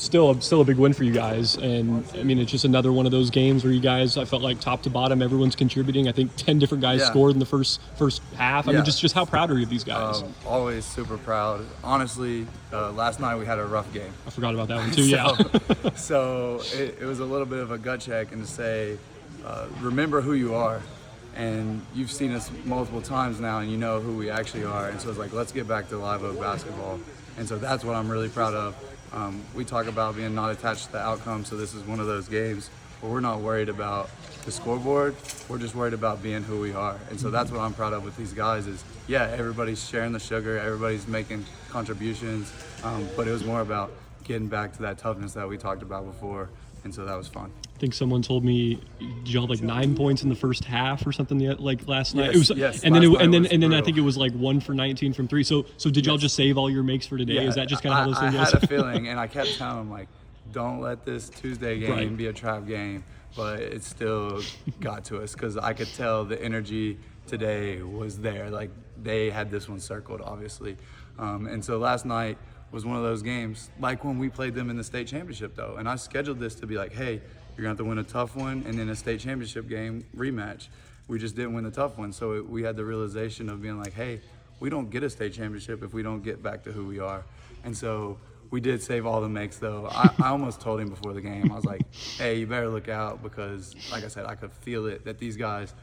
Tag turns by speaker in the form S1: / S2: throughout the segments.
S1: still a big win for you guys. And I mean, it's just another one of those games where you guys, I felt like top to bottom, everyone's contributing. I think 10 different guys scored in the first half. I mean, just how proud are you of these guys?
S2: Always super proud. Honestly, last night we had a rough game.
S1: I forgot about that one too.
S2: So it was a little bit of a gut check, and to say, remember who you are. And you've seen us multiple times now, and you know who we actually are. And so it's like, let's get back to live oak basketball. And so that's what I'm really proud of. We talk about being not attached to the outcome, so this is one of those games where we're not worried about the scoreboard. We're just worried about being who we are. And so that's what I'm proud of with these guys is, everybody's sharing the sugar, everybody's making contributions, but it was more about getting back to that toughness that we talked about before. And so that was fun.
S1: I think someone told me y'all had like 9 points in the first half or something like last night.
S2: Yes.
S1: And then I think it was like 1 for 19 from 3. So did y'all just save all your makes for today? Is that just kind of how those things
S2: I had a feeling, and I kept telling them, like, don't let this Tuesday game be a trap game. But it still got to us because I could tell the energy today was there. Like, they had this one circled, obviously. And so last night was one of those games, like when we played them in the state championship, though. And I scheduled this to be like, hey, you're going to have to win a tough one and then a state championship game rematch. We just didn't win the tough one. So we had the realization of being like, hey, we don't get a state championship if we don't get back to who we are. And so we did save all the makes, though. I almost told him before the game, I was like, hey, you better look out because, like I said, I could feel it that these guys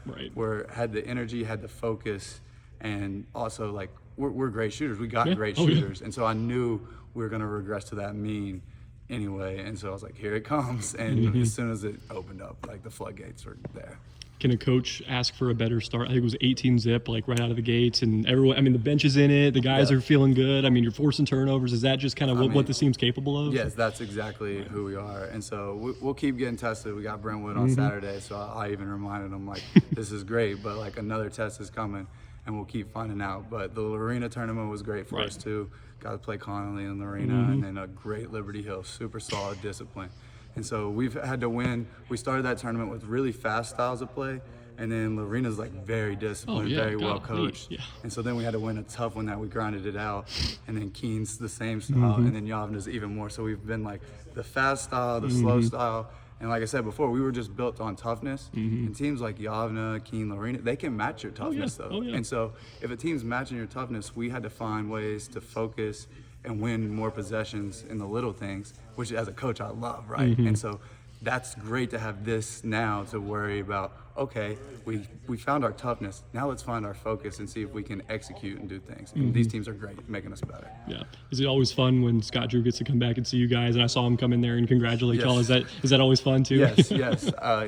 S2: had the energy, had the focus, and also, like, we're great shooters. We got great shooters. And so I knew we were going to regress to that mean anyway. And so I was like, here it comes. And as soon as it opened up, like, the floodgates were there.
S1: Can a coach ask for a better start? I think it was 18 zip, like right out of the gates, and everyone. I mean, the bench is in it. The guys are feeling good. I mean, you're forcing turnovers. Is that just kind of what this team's capable of?
S2: Yes, that's exactly who we are. And so we'll keep getting tested. We got Brentwood on Saturday, so I even reminded them, like, this is great, but like another test is coming, and we'll keep finding out. But the arena tournament was great for us too. Got to play Connolly in the arena, and then a great Liberty Hill, super solid discipline. And so we've had to win. We started that tournament with really fast styles of play, and then Lorena's like very disciplined, very well coached. And so then we had to win a tough one that we grinded it out, and then Keene's the same style, and then Yavneh's even more. So we've been like the fast style, the slow style, and like I said before, we were just built on toughness. And teams like Yavneh, Keene, Lorena, they can match your toughness though. And so if a team's matching your toughness, we had to find ways to focus and win more possessions in the little things, which as a coach I love, right? And so that's great to have this now to worry about, okay, we found our toughness, now let's find our focus and see if we can execute and do things. And these teams are great at making us better.
S1: Yeah. Is it always fun when Scott Drew gets to come back and see you guys? And I saw him come in there and congratulate y'all. Is that always fun too?
S2: Yes.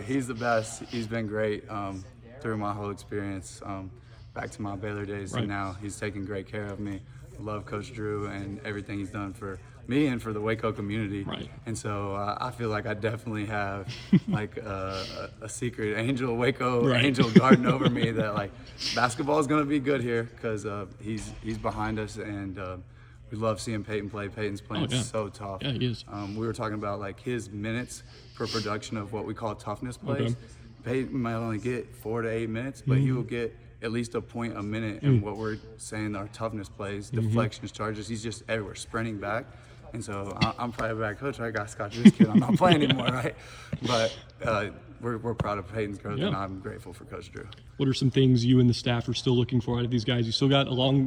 S2: He's the best. He's been great through my whole experience, back to my Baylor days, and now he's taking great care of me. Love Coach Drew and everything he's done for me and for the Waco community. And so I feel like I definitely have like a secret angel, Waco angel guarding over me that like basketball is going to be good here because he's behind us, and we love seeing Peyton play. Peyton's playing so tough.
S1: Yeah, he is.
S2: We were talking about like his minutes per production of what we call toughness plays. Peyton might only get 4 to 8 minutes, but he will get at least a point a minute in what we're saying our toughness plays, deflections, charges. He's just everywhere, sprinting back. And so I'm probably a bad coach. I got Scott this kid. I'm not playing anymore, right? But we're proud of Peyton's growth, and I'm grateful for Coach Drew.
S1: What are some things you and the staff are still looking for out of these guys? You still got a long,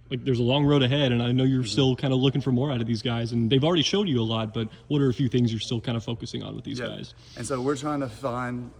S1: there's a long road ahead, and I know you're still kind of looking for more out of these guys, and they've already showed you a lot, but what are a few things you're still kind of focusing on with these guys?
S2: And so we're trying to find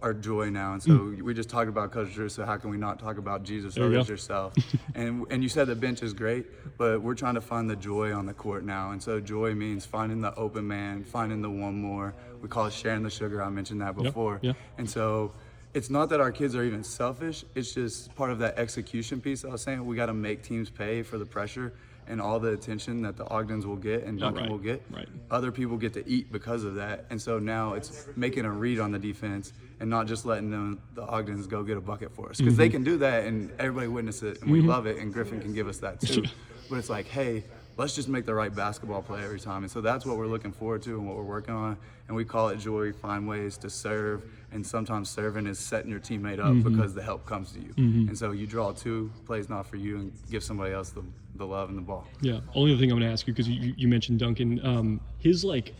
S2: our joy now, and so we just talked about Coach Drew, so how can we not talk about Jesus others yourself? and you said the bench is great, but we're trying to find the joy on the court now, and so joy means finding the open man, finding the one more. We call it sharing the sugar. I mentioned that before. And so it's not that our kids are even selfish, it's just part of that execution piece I was saying. We got to make teams pay for the pressure and all the attention that the Ogdens will get and Duncan will get. Other people get to eat because of that. And so now it's making a read on the defense and not just letting the Ogdens go get a bucket for us. Because they can do that and everybody witness it and we love it, and Griffin can give us that too. But it's like, hey, let's just make the right basketball play every time. And so that's what we're looking forward to and what we're working on. And we call it joy, find ways to serve. And sometimes serving is setting your teammate up because the help comes to you. And so you draw 2 plays not for you and give somebody else the the love and the ball.
S1: Yeah. Only other thing I'm going to ask you, because you mentioned Duncan, his like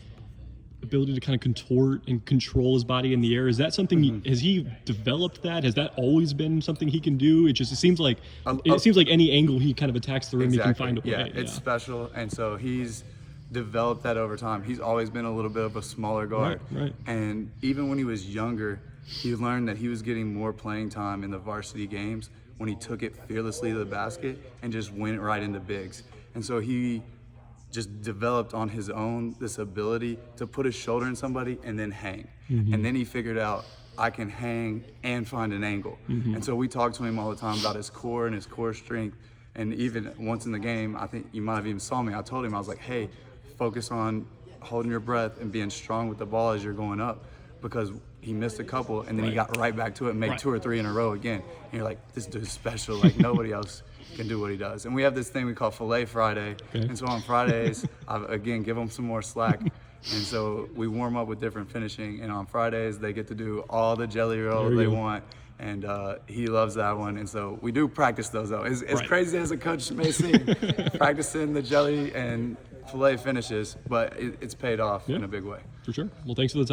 S1: ability to kind of contort and control his body in the air, is that something has he developed that? Has that always been something he can do? It seems like any angle he kind of attacks the rim, he can find a way.
S2: Yeah, it's special, and so he's developed that over time. He's always been a little bit of a smaller guard,
S1: right.
S2: And even when he was younger, he learned that he was getting more playing time in the varsity games when he took it fearlessly to the basket and just went right into bigs. And so he just developed on his own this ability to put his shoulder in somebody and then hang. And then he figured out, I can hang and find an angle. And so we talk to him all the time about his core and his core strength. And even once in the game, I think you might have even saw me, I told him, I was like, hey, focus on holding your breath and being strong with the ball as you're going up, because he missed a couple and then he got right back to it and made 2 or 3 in a row again. And you're like, this dude's special, like nobody else can do what he does. And we have this thing we call Filet Friday. And so on Fridays, I again give them some more slack. And so we warm up with different finishing, and on Fridays they get to do all the jelly roll they want. And he loves that one. And so we do practice those though. As crazy as a coach may seem, practicing the jelly and filet finishes, but it's paid off in a big way.
S1: For sure. Well, thanks for the time.